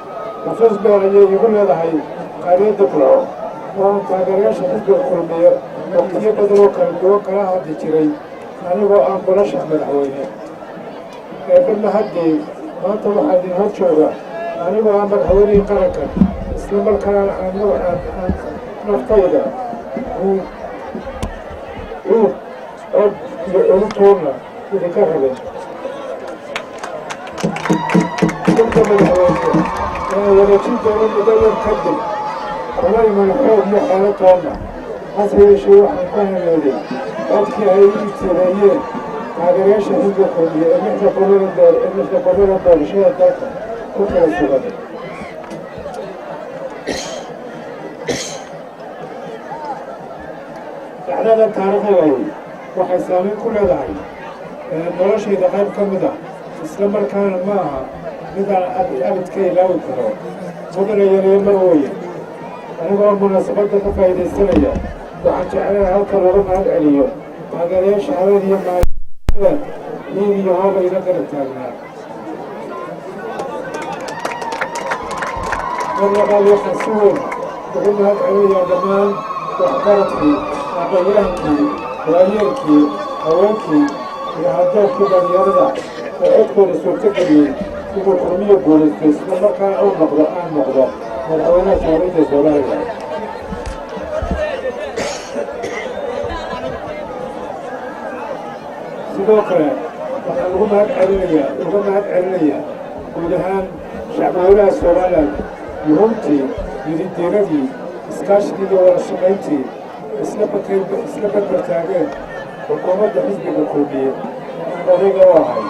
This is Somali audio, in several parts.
xusuus gaar ayay igu leedahay qaariyadda burco oo taageerayaasha xisbiga kulmiye waqtiyo badan oo kala duwan kala hadli jiray anigoo aan bulasha madaxweyne eebadna haddii maanta waxaa idin hor jooga anigoo aan madaxweynihii qarankan isla markaana aan naftayda cod iyo culutoonna idinka rabin dadka madaxweyne inaan wareejin doono muddo yar kadib kula iman xoog iyo xeelatoonna hase yeeshee waxaan ku hameeday codkii ay ii tireeyeen taageerayaasha xisbiga kulmiye ee lixda gobola doorashada dalka ku kala sugan dhacdada taariikhigahi waxay saameyn ku leedahay noloshayda qayb ka mid ah isla markaana ma aha midaan abidka ilaawi karo mudana yareeye mar weye anigoo munaasabadda ka faa'iidaysanaya waxaan jeclahay halkan uga mahad celiyo taageerayaasha haween iyo maalin hiig iyo hooba ila garab taagnaa mar labaad waxaan si weyn ugu mahad celinayaa dhammaan waxgaradkii aqoonyahaankii waayeelkii haweenkii iyo haddoorkii dhalinyarada oo codkooda suurto geliyey inuu kulmiyo guulaystay isla markaana aan noqdo madaxweynaha jamhuuriyadda soomaaliya sidoo kale waxaan uga mahad celinayaa guud ahaan shacbweynaha somalilan yuhuntii mididiiradii iskaashigii iyo wada shaqayntii isla barbar taageen xukuumadda xisbiga kulmiye aan odayga u ahay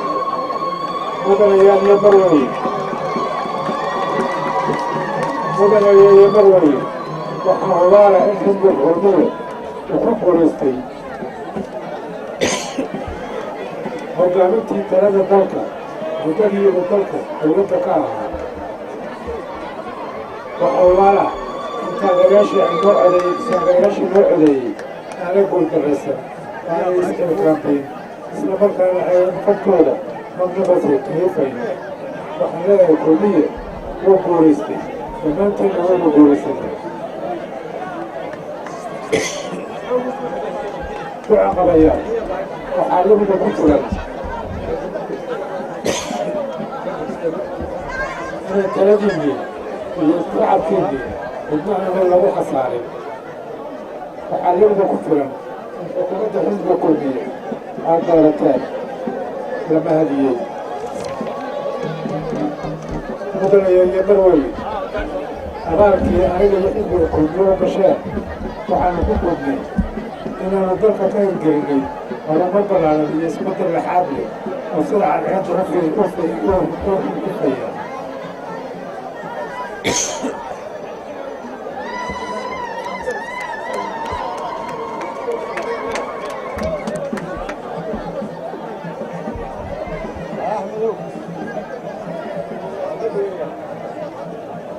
mudanayaal iyo marweye waxaa hubaala in xisbiga kulmiye uu ku guulaystay hogaamintii talada dalka muddadiiba dalka dowladda ka ahaa waxaa hubaala in taageerayaashii noo codeeyey aanay guuldarraysan aanay isxilqaantayn isla markaana ayan fadkooda madnabase kaheefayn waxaan leedahay kulmiye wuu guulaystay dhammaanteedna waynu guulaysannay duca qabaya waxaa lamida ku fulan inay taladiinnii iyo shacabkeennii xubnaha lagu khasaarin waxaa lamida ku fulan in xukuumadda xisbiga kulmiye aad doorateen lama hadiyey mudanayo iyo marweye abaalkii aniga iyo xisbiga kulmiye u gasheen waxaanu ku gudnay inaanu dalka ka hirgelinay horumar ballaaran iyo isbeddel laxaad leh oo sida cadceedda ufaya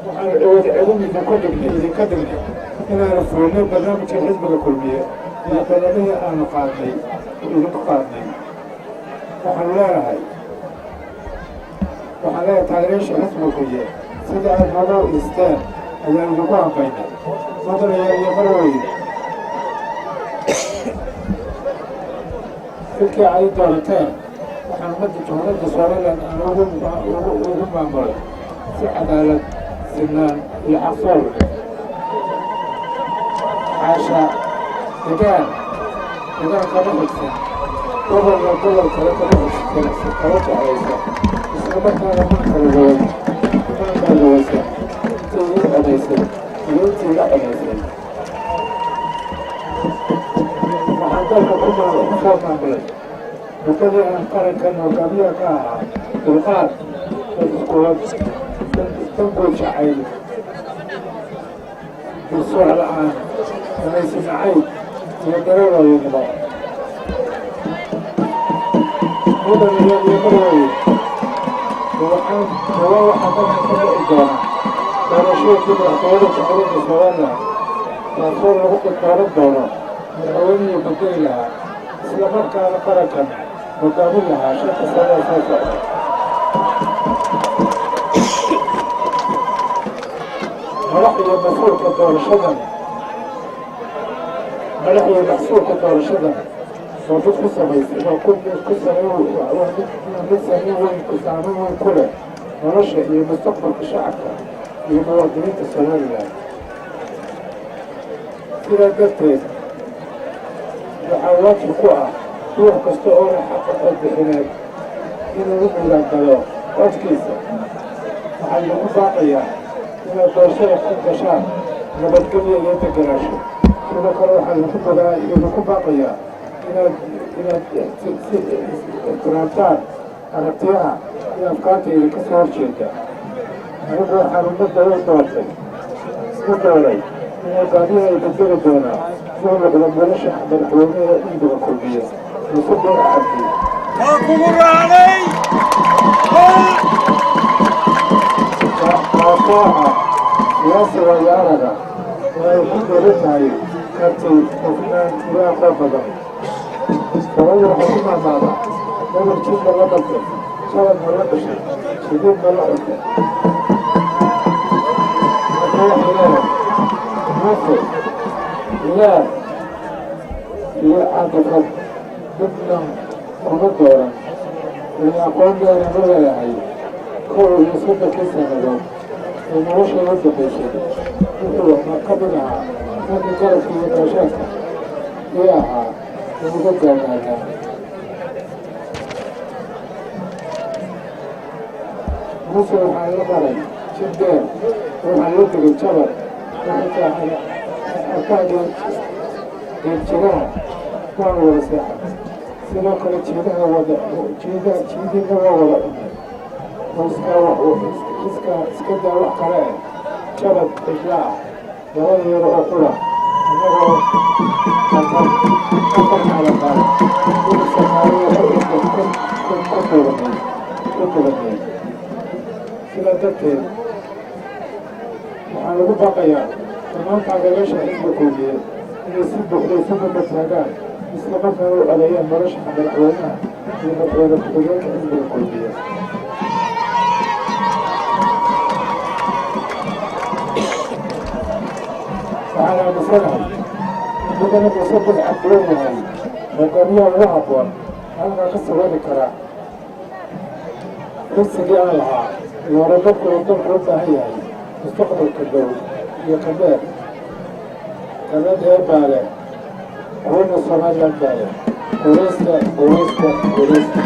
waxaanu idinka dhignay inaanu fuulnay barnaamijka xisbiga kulmiye iyo ballamihii aanu idinku qaadnay waxaan leedahay taageerayaasha xisbiga kulmiye sida aad nooga isteen ayaan idinku hambaynay mudanayaal iyo marweye filkii ay doorateen waxaan ummadda jamhuuriyadda somalilan aan ugu maamulay si cadaalad sinaan iyo xaqsool caasha degaan kama xigsan gobolna gobol kale kama jeclaysa isla markaana man kala gawaysa intii ii codaysay iyo intii iga codaysay waxaan dalka ku soo maamulay muddadii aan qarankan hogaamiyaha ka ahaa dulqaad iskuwad danguud jacayl dulsooc la'aan danaysi nacayb iyo dareerooyanimo mudanayaal iyo marweye waxaa dalka ka dhici doona doorashooyinkii madaxtooyada jamhuuriyadda somalilan taasoo lagu dooran doono madaxweynihii bedeli lahaa isla markaana qarankan hogaamin lahaa shanta sano ee soo socda madaxda mas-uulka doorashadan oo dad ku samaysan oo mid saameyn weyn ku leh nolosha iyo mustaqbalka shacabka iyo muwaadiniinta Soomaaliland. sidaa darteed waxaa waajib ku ah ruux kasta oo leh xaqa codbixineed inuu u midaangalo codkiisa. waxaa lagu baaqayaa inaad doorashada ku gashaan nabadgelyo iyo degenaansho. sidoo kale waxaa lagu baaqayaa inaad ixtiraamtaan aragtiyaha iyo afkaartayda ka soo horjeeda. anigu waxaan ummadda isku dooray in hogaamiyaha ay bedeli doonaa inuu noqdo nolosha madaxweynaha xisbiga kulmiye Muuse Biixi Cabdi. waan kugu raacnay kaasoo ah siyaasi waayo-araga oo ay ku dheeran tahay karti hufnaan iyo aqoon badan. sababta waxay ku maamaadaa gobolkiinba la dhashay, shabadna la dhashay, sidiidna la cusay. marka waxay leedahay muuse ilaah iyo caaqifad dadna kuma dooran iyo aqoonteeda ma leeyahay. kow iyo soddonkii sannadood ee nolosha la dambaysay wuxuu ka mid ahaa raggii garabka iyo gaashaadka ii ahaa uga gaarnaadaa. muuse waxaa la maray jir dheer, waxaa la degay jabal, arkaan geedjiraha waan wada seexan. sidoo kale jiidina waa wada cunay. iska daa wax kale eh jabad cidla ah labada yaro oo qura inagoo afarkaala qaada ina soomaaliya ku dubanay. sidaa darteed waxaa lagu baaqayaa dhammaan taageerayaasha xisbiga kulmiye inay si buuxda isu badbataagaan isla markaana u codeeyaan nolosha madaxweynaha iyo madaxweyne ku-xigeenka xisbiga kulmiye. waxaan aaminsanahay mudane Muuse Biixi Cabdi uu yahay hogaamiyaha ugu habboon halkaa ka sawiri kara kursigii aan lahaa iyo horumarku uu dalku u baahan yahay mustaqbalka dhow iyo kabeer baa leh kuwana Somaliland baa leh. guuleysta